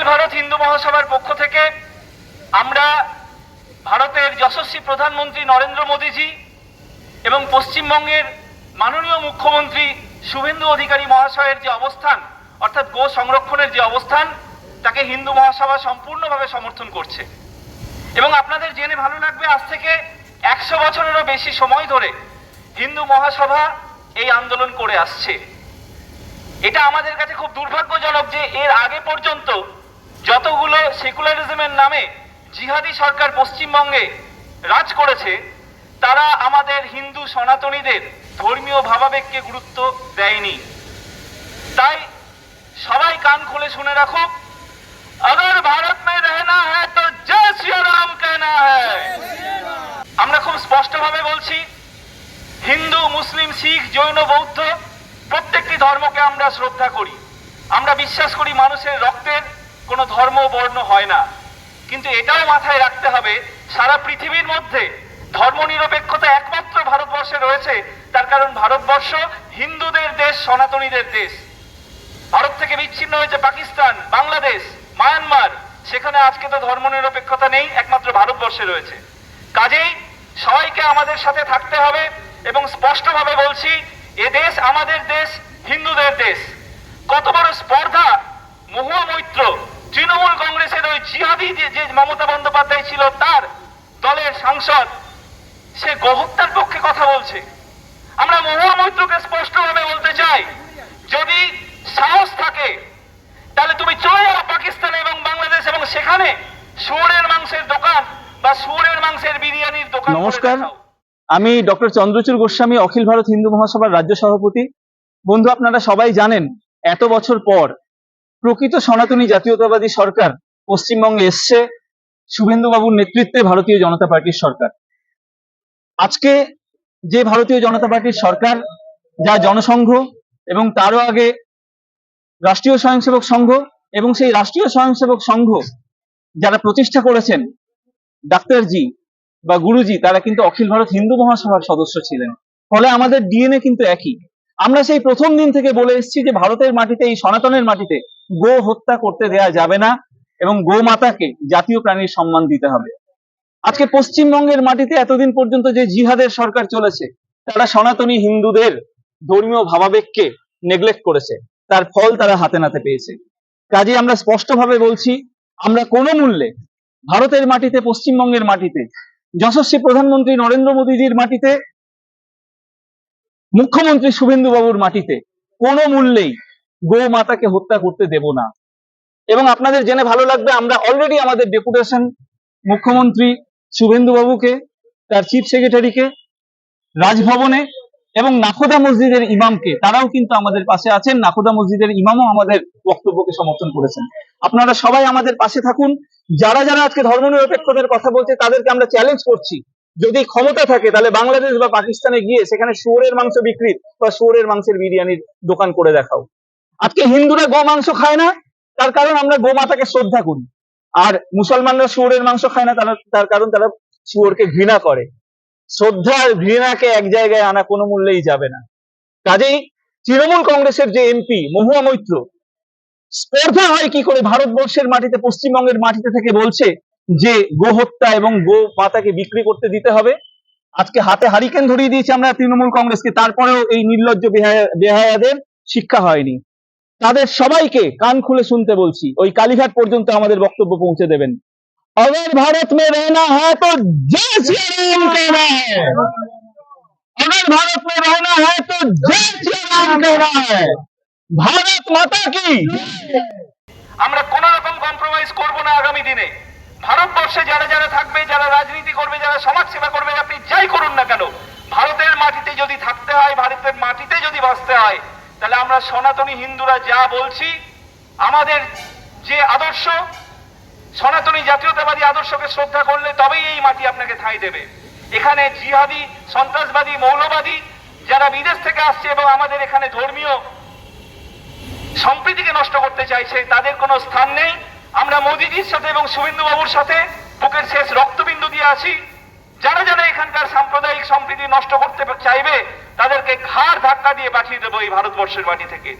অখিল ভারত হিন্দু মহাসভার পক্ষ থেকে আমরা ভারতের যশস্বী প্রধানমন্ত্রী নরেন্দ্র মোদীজি এবং পশ্চিমবঙ্গের মাননীয় মুখ্যমন্ত্রী শুভেন্দু অধিকারী মহাশয়ের যে অবস্থান, অর্থাৎ গো সংরক্ষণের যে অবস্থান, তাকে হিন্দু মহাসভা সম্পূর্ণভাবে সমর্থন করছে। এবং আপনাদের জেনে ভালো লাগবে, আজ থেকে 100 বছরেরও বেশি সময় ধরে হিন্দু মহাসভা এই আন্দোলন করে আসছে। এটা আমাদের কাছে খুব দুর্ভাগ্যজনক যে এর আগে পর্যন্ত যতগুলো সেকুলারিজমের নামে জিহাদি সরকার পশ্চিমবঙ্গে রাজ করেছে, তারা আমাদের হিন্দু সনাতনীদের ধর্মীয় ভাবাবেগকে গুরুত্ব দেয়নি। তাই সবাই কান খুলে শুনে রাখুক, अगर भारत में रहना है तो जय श्री राम कहना है। আমরা খুব স্পষ্টভাবে বলছি, হিন্দু, মুসলিম, শিখ, জৈন, বৌদ্ধ প্রত্যেকটি ধর্মকে আমরা শ্রদ্ধা করি। আমরা বিশ্বাস করি মানুষের রক্তের কোনো ধর্ম বর্ণ হয় না। কিন্তু এটাও মাথায় রাখতে হবে, সারা পৃথিবীর মধ্যে ধর্মনিরপেক্ষতা একমাত্র ভারতবর্ষে রয়েছে। তার কারণ ভারতবর্ষ হিন্দুদের দেশ, সনাতনীদের দেশ। ভারত থেকে বিচ্ছিন্ন হয়েছে পাকিস্তান, বাংলাদেশ, মায়ানমার, সেখানে আজকে তো ধর্মনিরপেক্ষতা নেই, একমাত্র ভারতবর্ষে রয়েছে। কাজেই সবাইকে আমাদের সাথে থাকতে হবে এবং স্পষ্টভাবে বলছি, এ দেশ আমাদের দেশ, হিন্দুদের দেশ। কত বড় স্পর্ধা মহুয়া মৈত্র, তৃণমূল কংগ্রেসের ওই জিহাদি যে মমতা বন্দ্যোপাধ্যায় ছিল, তার দলের সাংসদ, সে গোহত্যার পক্ষে কথা বলছে। আমরা মহুয়া মৈত্রকে স্পষ্টভাবে বলতে চাই, যদি সাহস থাকে তাহলে তুমি চলে যাও পাকিস্তান এবং বাংলাদেশ এবং সেখানে শুয়োরের মাংসের দোকান বা শুয়োরের মাংসের বিরিয়ানির দোকান। নমস্কার, আমি ডক্টর চন্দ্রচূড় গোস্বামী, অখিল ভারত হিন্দু মহাসভার রাজ্য সভাপতি। বন্ধু, আপনারা সবাই জানেন, এত বছর পর প্রকৃত সনাতনী জাতীয়তাবাদী সরকার পশ্চিমবঙ্গে এসছে, শুভেন্দু বাবুর নেতৃত্বে ভারতীয় জনতা পার্টির সরকার। আজকে যে ভারতীয় জনতা পার্টির সরকার, যা জনসংঘ এবং তারও আগে রাষ্ট্রীয় স্বয়ংসেবক সংঘ এবং সেই রাষ্ট্রীয় স্বয়ংসেবক সংঘ যারা প্রতিষ্ঠা করেছেন, ডাক্তারজি বা গুরুজি, তারা কিন্তু অখিল ভারত হিন্দু মহাসভার সদস্য ছিলেন। ফলে আমাদের ডিএনএ কিন্তু একই। আমরা সেই প্রথম দিন থেকে বলে এসেছি যে ভারতের মাটিতে, এই সনাতনের মাটিতে গো হত্যা করতে দেয়া যাবে না এবং গো মাতাকে জাতীয় প্রাণীর সম্মান দিতে হবে। আজকে পশ্চিমবঙ্গের মাটিতে এতদিন পর্যন্ত যে জিহাদের সরকার চলেছে, তারা সনাতনী হিন্দুদের ধর্মীয় ভাবাবেগকে নেগলেক্ট করেছে, তার ফল তারা হাতে নাতে পেয়েছে। কাজে আমরা স্পষ্টভাবে বলছি, আমরা কোনো মূল্যে ভারতের মাটিতে, পশ্চিমবঙ্গের মাটিতে, যশস্বী প্রধানমন্ত্রী নরেন্দ্র মোদীজির মাটিতে, মুখ্যমন্ত্রী শুভেন্দু বাবুর মাটিতে কোনো মূল্যেই গো মাতাকে হত্যা করতে দেব না। এবং আপনাদের জেনে ভালো লাগবে, আমরা অলরেডি আমাদের ডেপুটেশন মুখ্যমন্ত্রী শুভেন্দু বাবুকে, তার চিফ সেক্রেটারিকে, রাজভবনে এবং নাখোদা মসজিদের ইমামকে, তারাও কিন্তু আমাদের পাশে আছেন। নাখোদা মসজিদের ইমামও আমাদের বক্তব্যকে সমর্থন করেছেন। আপনারা সবাই আমাদের পাশে থাকুন। যারা যারা আজকে ধর্মনিরপেক্ষতার কথা বলছে, তাদেরকে আমরা চ্যালেঞ্জ করছি, যদি ক্ষমতা থাকে তাহলে বাংলাদেশ বা পাকিস্তানে গিয়ে সেখানে শুয়োরের মাংস বিক্রির বা শুয়োরের মাংসের বিরিয়ানির দোকান করে দেখাও। আজকে হিন্দুরা গো মাংস খায় না, তার কারণ আমরা গো মাতাকে শ্রদ্ধা করি। আর মুসলমানরা শুয়োরের মাংস খায় না, তার কারণ তারা শুয়োরকে ঘৃণা করে। শ্রদ্ধা আর ঘৃণাকে এক জায়গায় আনা কোনো মূল্যেই যাবে না। কাজেই তৃণমূল কংগ্রেসের যে এমপি মহুয়া মৈত্র, স্পর্ধা হয় কি করে ভারতবর্ষের মাটিতে, পশ্চিমবঙ্গের মাটিতে থেকে বলছে যে গো হত্যা এবং গো মাতাকে বিক্রি করতে দিতে হবে। আজকে হাতে হারিকেন ধরিয়ে দিয়েছে আমরা তৃণমূল কংগ্রেসকে, তারপরেও এই নির্লজ্জ বেহায়াদের শিক্ষা হয়নি। তাদের সবাইকে কান খুলে শুনতে বলছি, ওই কালীঘাট পর্যন্ত আমাদের বক্তব্য পৌঁছে দেবেন। अगर भारत में रहना है तो जय श्री राम कहना है। अगर भारत में रहना है तो जय श्री राम कहना है। भारत माता की। আমরা কোন রকম কম্প্রোমাইজ করব না আগামী দিনে। ভারতবর্ষে যারা যারা থাকবে, যারা রাজনীতি করবে, যারা সমাজ সেবা করবে, আপনি যাই করুন না কেন, ভারতের মাটিতে যদি থাকতে হয়, ভারতের মাটিতে যদি বাঁচতে হয়, তাহলে আমরা সনাতনী হিন্দুরা যা বলছি, আমাদের যে আদর্শ, সনাতনী জাতীয়তাবাদী আদর্শকে শ্রদ্ধা করলে তবেই এই মাটি আপনাকে ঠাঁই দেবে। এখানে জিহাদি, সন্ত্রাসবাদী, মৌলবাদী যারা বিদেশ থেকে আসছে এবং আমাদের এখানে ধর্মীয় সম্প্রীতিকে নষ্ট করতে চাইছে, তাদের কোনো স্থান নেই। আমরা মোদীজির সাথে এবং শুভেন্দু বাবুর সাথে বুকের শেষ রক্তবিন্দু দিয়ে আছি। যারা যারা এখানকার সাম্প্রদায়িক সম্প্রীতি নষ্ট করতে চাইবে, তাদেরকে ঘাড় ধাক্কা দিয়ে পাঠিয়ে দেবো এই ভারতবর্ষের মাটি থেকে।